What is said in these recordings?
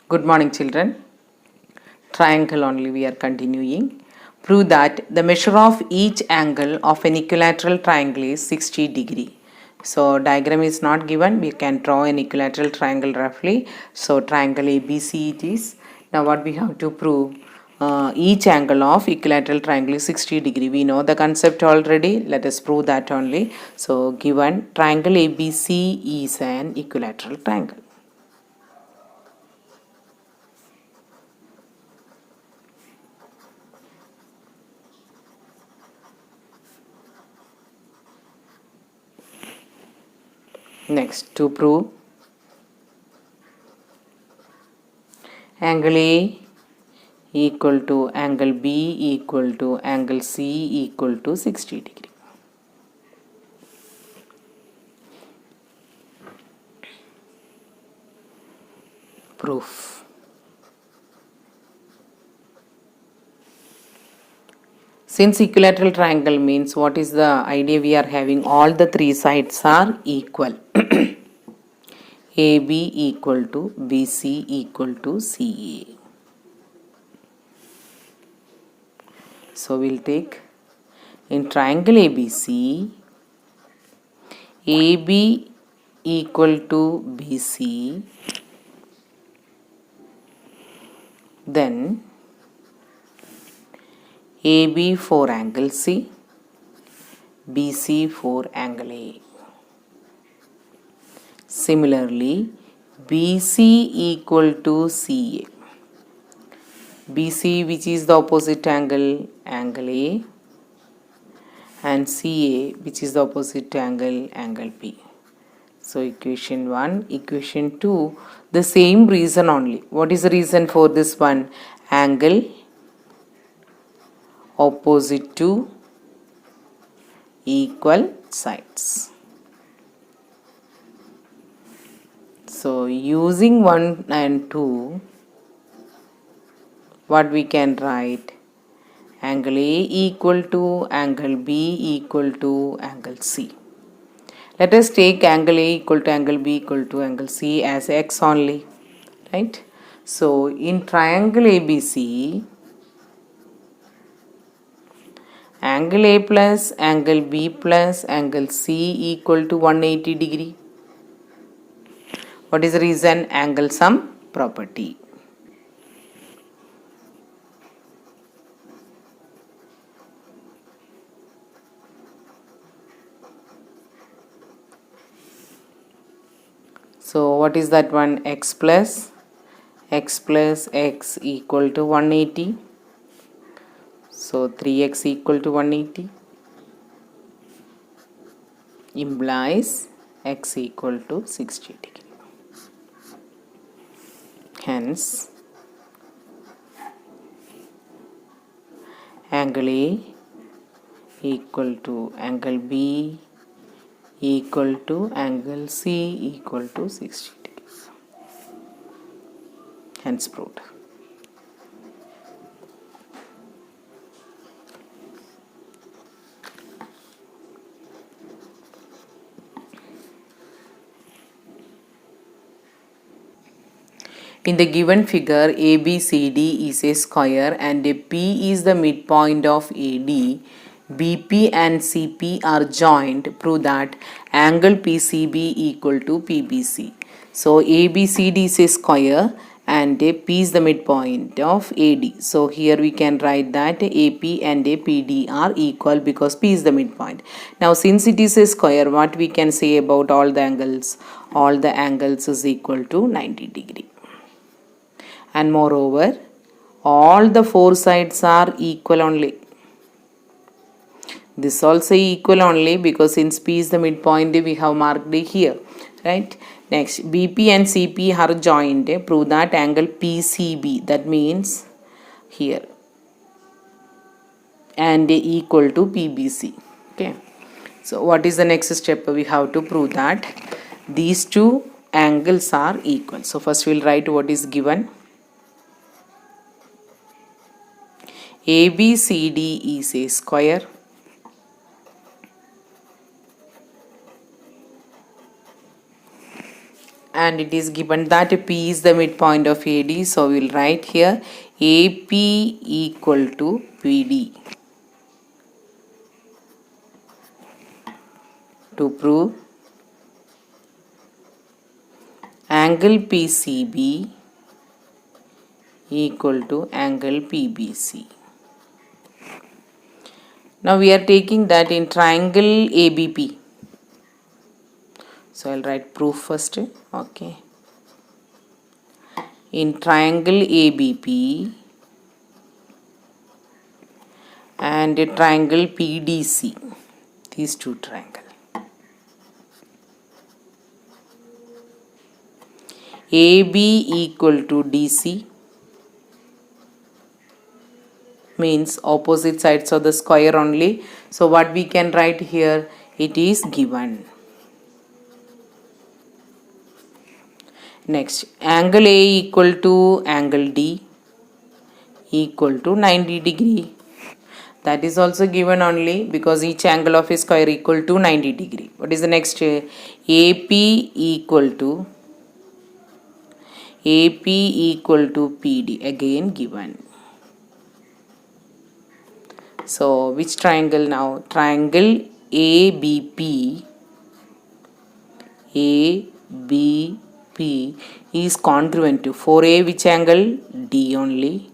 Good morning, children. Triangle only we are continuing. Prove that the measure of each angle of an equilateral triangle is 60 degree. So diagram is not given. We can draw an equilateral triangle roughly. So triangle ABC it is. Now what we have to prove? Each angle of equilateral triangle is 60 degree. We know the concept already. Let us prove that only. So given triangle ABC is an equilateral triangle. Next, to prove angle A equal to angle B equal to angle C equal to 60 degree. Proof. Since equilateral triangle means what is the idea we are having? All the three sides are equal. AB equal to BC equal to CA. So we'll take in triangle ABC, AB equal to BC, then AB for angle C, BC for angle A. Similarly, BC equal to CA. BC, which is the opposite angle, angle A, and CA, which is the opposite angle, angle B. So equation 1, equation 2, the same reason only. What is the reason for this one? Angle opposite to equal sides. So using 1 and 2, what we can write? Angle A equal to angle B equal to angle C. Let us take angle A equal to angle B equal to angle C as x only, right? So in triangle ABC, angle A plus angle B plus angle C equal to 180 degree. What is the reason? Angle sum property. So what is that one? X plus x equal to 180. So 3x equal to 180 implies x equal to 60 degree. Hence, angle A equal to angle B equal to angle C equal to 60 degrees. Hence proved. In the given figure, ABCD is a square and P is the midpoint of AD. BP and CP are joined. Prove that angle PCB equal to PBC. So ABCD is a square and P is the midpoint of AD. So here we can write that AP and PD are equal because P is the midpoint. Now since it is a square, what we can say about all the angles? All the angles is equal to 90 degree. And moreover, all the four sides are equal only. This also equal only because since P is the midpoint, we have marked it here, right? Next, BP and CP are joined. Prove that angle PCB, that means here, and equal to PBC. Okay. So what is the next step? We have to prove that these two angles are equal. So first we'll write what is given. ABCD is a square and it is given that P is the midpoint of AD, so we will write here AP equal to PD. To prove angle PCB equal to angle PBC. Now we are taking that in triangle ABP. So I'll write proof first. Okay. In triangle ABP and a triangle PDC, these two triangles, AB equal to DC means opposite sides of the square only. So what we can write here, it is given. Next, angle A equal to angle D equal to 90 degree. That is also given only because each angle of a square equal to 90 degree. What is the next? AP equal to PD, again given. So which triangle now? Triangle ABP is congruent to, for A which angle? D only.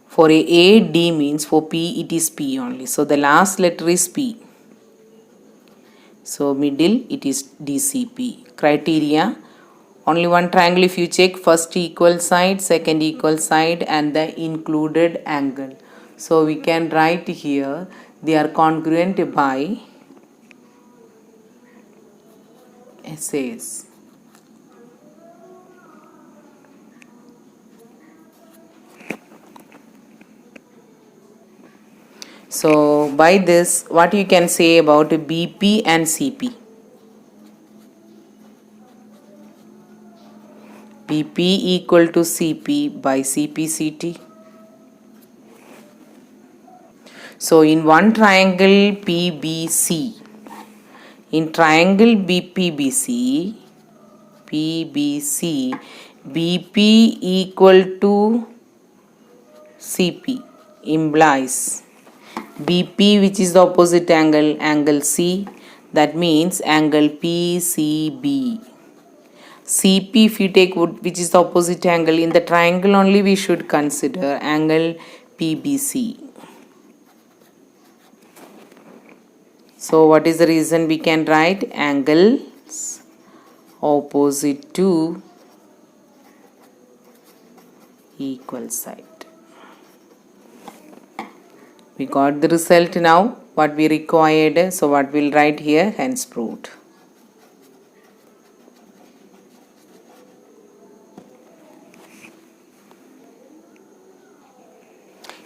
For A, D means for P it is P only. So the last letter is P. So middle it is DCP. Criteria, only one triangle if you check, first equal side, second equal side and the included angle. So we can write here they are congruent by SAS. So by this, what you can say about BP and CP? BP equal to CP by CPCT. So in one triangle PBC, in triangle PBC, BP equal to CP implies BP, which is the opposite angle, angle C, that means angle PCB. CP, if you take which is the opposite angle, in the triangle only we should consider angle PBC. So what is the reason we can write angles opposite to equal side. We got the result now, what we required. So what we'll write here, hence proved.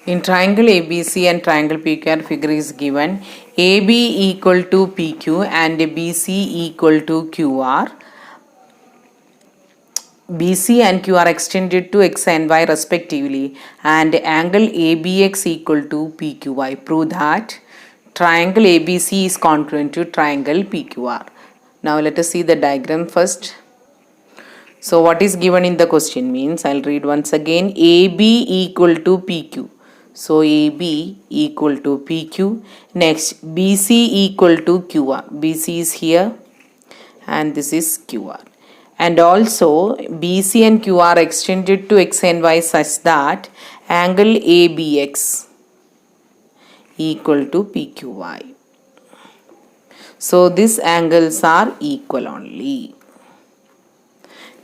In triangle ABC and triangle PQR, figure is given. AB equal to PQ and BC equal to QR. BC and Q are extended to X and Y respectively, and angle ABX equal to PQY. Prove that triangle ABC is congruent to triangle PQR. Now let us see the diagram first. So what is given in the question means, I'll read once again. AB equal to PQ. So AB equal to PQ. Next, BC equal to QR. BC is here and this is QR. And also BC and Q are extended to X and Y such that angle ABX equal to PQY. So these angles are equal only.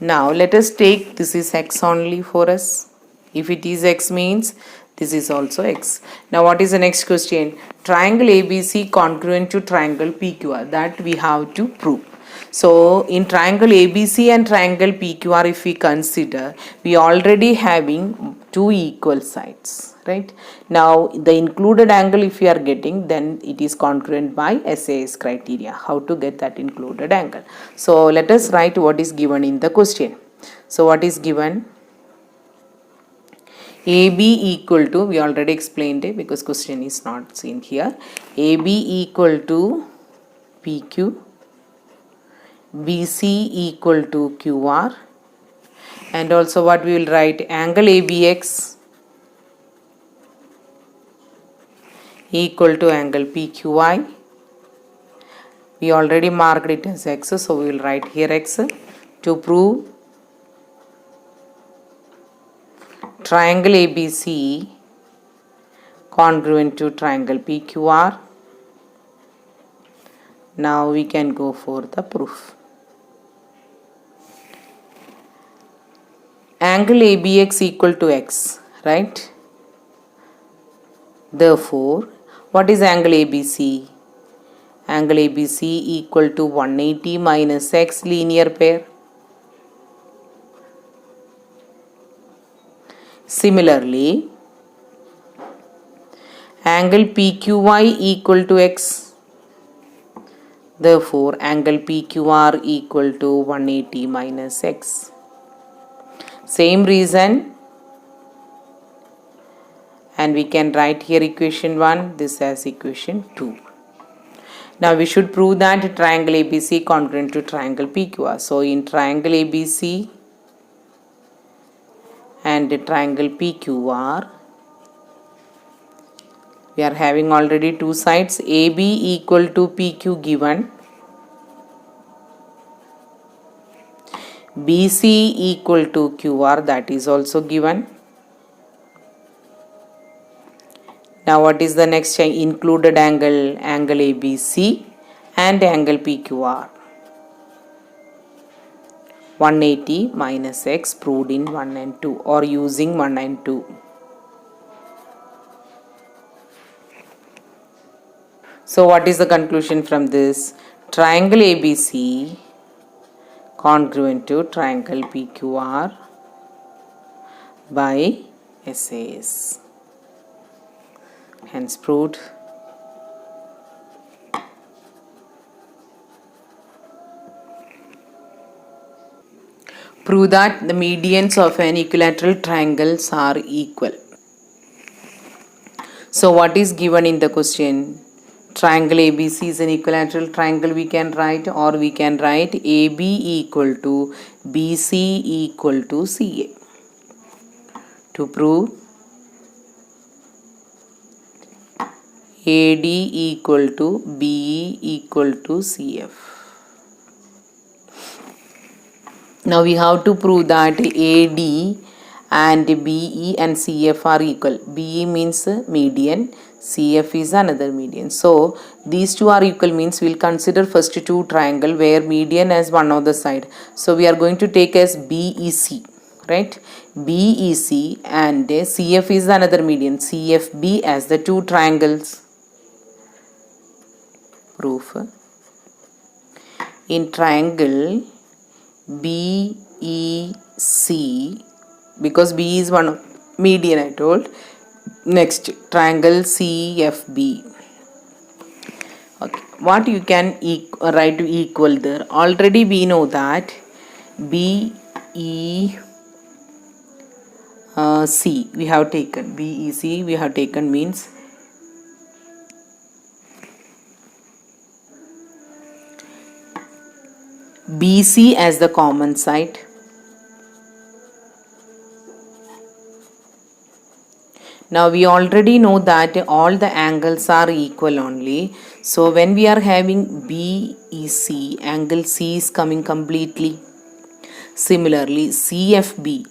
Now let us take this is X only for us. If it is X means this is also X. Now what is the next question? Triangle ABC congruent to triangle PQR. That we have to prove. So in triangle ABC and triangle PQR, if we consider, we already having two equal sides, right? Now the included angle if we are getting, then it is congruent by SAS criteria. How to get that included angle? So let us write what is given in the question. So what is given? AB equal to, we already explained it because question is not seen here. AB equal to PQ. BC equal to QR, and also what we will write, angle ABX equal to angle PQI. We already marked it as X, so we will write here X. To prove triangle ABC congruent to triangle PQR, now we can go for the proof. Angle ABX equal to X, right? Therefore, what is angle ABC? Angle ABC equal to 180 minus X linear pair. Similarly, angle PQY equal to X. Therefore, angle PQR equal to 180 minus X. Same reason, and we can write here equation 1, this as equation 2. Now we should prove that triangle ABC congruent to triangle PQR. So in triangle ABC and triangle PQR, we are having already two sides, AB equal to PQ given, BC equal to QR, that is also given. Now what is the next included angle? Angle ABC and angle PQR. 180 minus X proved in 1 and 2, or using 1 and 2. So what is the conclusion from this? Triangle ABC congruent to triangle PQR by SAS. Hence proved. Prove that the medians of an equilateral triangles are equal. So what is given in the question? Triangle ABC is an equilateral triangle, we can write, or we can write AB equal to BC equal to CA. To prove AD equal to BE equal to CF. Now we have to prove that AD and BE and CF are equal. BE means median, CF is another median. So these two are equal means we will consider first two triangle where median as one of the side. So we are going to take as BEC, right? BEC and CF is another median, CFB as the two triangles. Proof. In triangle BEC, because B is one median I told. Next, triangle CFB. Okay, what you can write to equal there? Already we know that BEC we have taken. BEC we have taken means BC as the common side. Now we already know that all the angles are equal only. So when we are having BEC, angle C is coming completely. Similarly, CFB,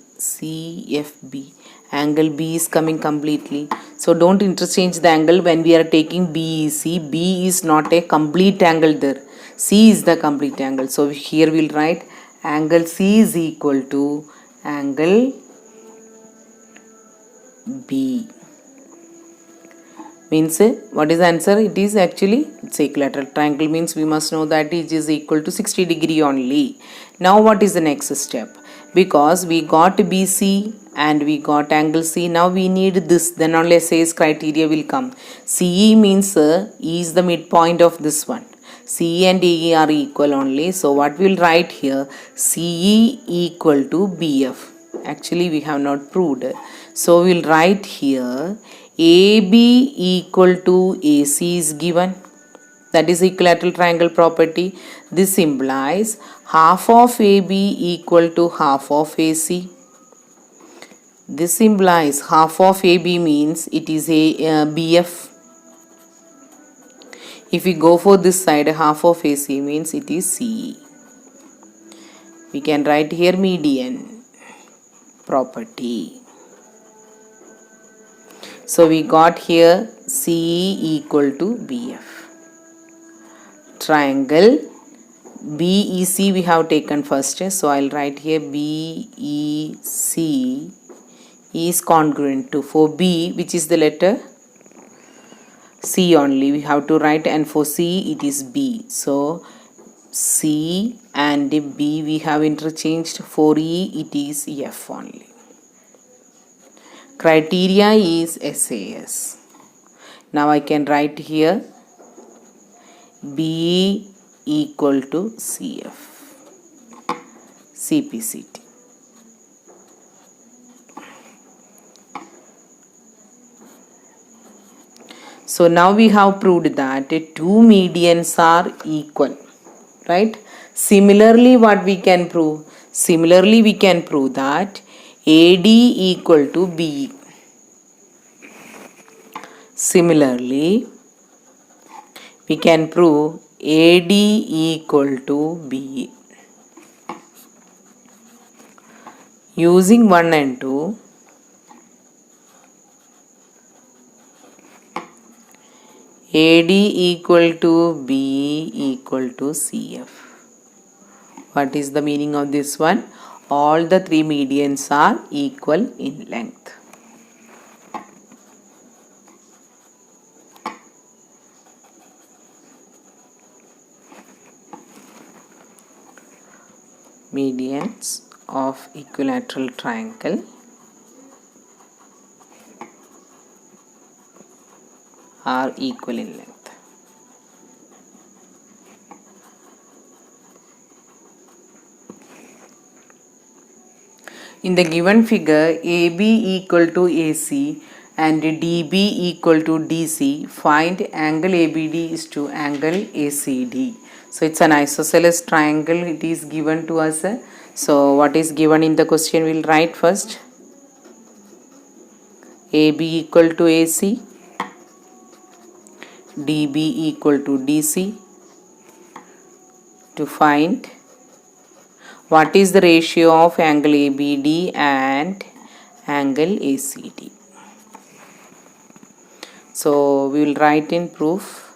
angle B is coming completely. So don't interchange the angle when we are taking BEC. B is not a complete angle there. C is the complete angle. So here we'll write angle C is equal to angle B. Means what is the answer? It is actually, it's equilateral triangle means we must know that it is equal to 60 degree only. Now what is the next step? Because we got BC and we got angle C, now we need this, then only SAS criteria will come. CE means E is the midpoint of this one. CE and AE are equal only. So what we will write here? CE equal to BF. Actually we have not proved. So we will write here AB equal to AC is given. That is equilateral triangle property. This implies half of AB equal to half of AC. This implies half of AB means it is a BF. If we go for this side, half of AC means it is CE. We can write here median property. So we got here CE equal to BF. Triangle BEC we have taken first. So I'll write here BEC is congruent to, for B, which is the letter C only, we have to write, and for C it is B. So C and B we have interchanged. For E it is F only. Criteria is SAS. Now I can write here B equal to CF, CPCT. So now we have proved that two medians are equal, right? Similarly, what we can prove? Similarly, we can prove that AD equal to BE. Similarly, we can prove AD equal to BE. Using 1 and 2, AD equal to BE equal to CF. What is the meaning of this one? All the three medians are equal in length. Medians of equilateral triangle are equal in length. In the given figure, AB equal to AC and DB equal to DC, find angle ABD is to angle ACD. So it's an isosceles triangle, it is given to us. So what is given in the question, we'll write first. AB equal to AC, DB equal to DC. To find what is the ratio of angle ABD and angle ACD. So we will write in proof,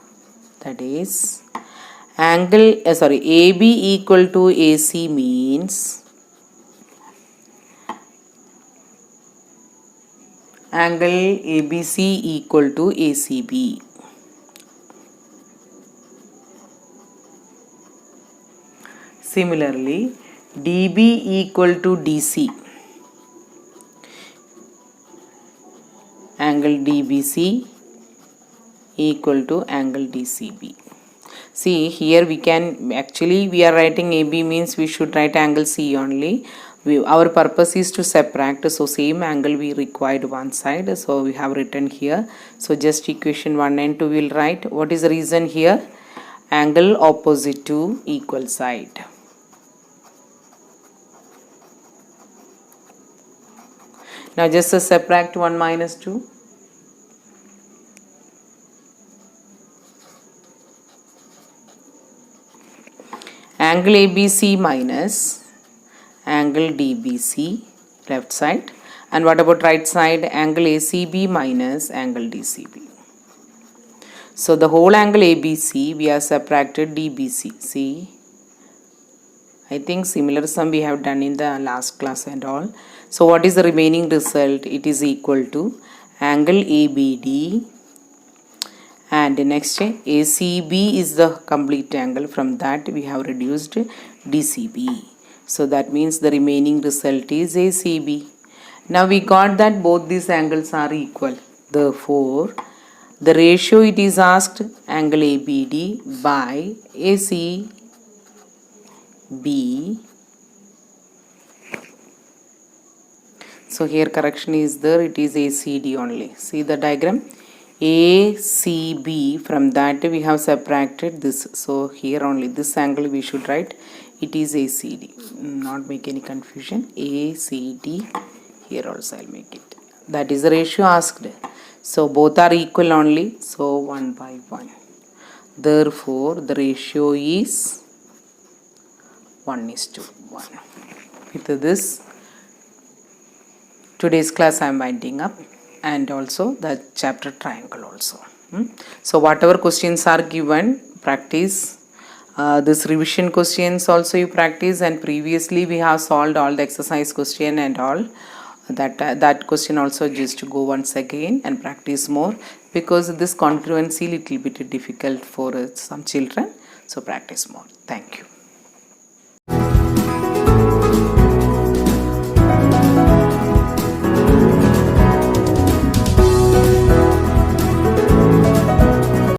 that is AB equal to AC means angle ABC equal to ACB. Similarly, DB equal to DC, angle DBC equal to angle DCB. See here we are writing AB means we should write angle C only. Our purpose is to subtract, so same angle we required one side, so we have written here. So just equation 1 and 2 will write. What is the reason here? Angle opposite to equal side. Now just subtract 1 minus 2. Angle ABC minus angle DBC, left side. And what about right side? Angle ACB minus angle DCB. So the whole angle ABC we have subtracted DBC. See, I think similar sum we have done in the last class and all. So what is the remaining result? It is equal to angle ABD, and next ACB is the complete angle, from that we have reduced DCB. So that means the remaining result is ACB. Now we got that both these angles are equal. Therefore, the ratio it is asked, angle ABD by ACB. So here correction is there, it is ACD only. See the diagram, ACB, from that we have subtracted this, so here only this angle we should write, it is ACD, not make any confusion, ACD, here also I'll make it, that is the ratio asked, so both are equal only, so 1 by 1, therefore the ratio is 1:1. With this, today's class I am winding up, and also the chapter triangle also. So whatever questions are given, practice. This revision questions also you practice, and previously we have solved all the exercise question and all. That question also just go once again and practice more, because this congruency little bit difficult for some children. So practice more. Thank you.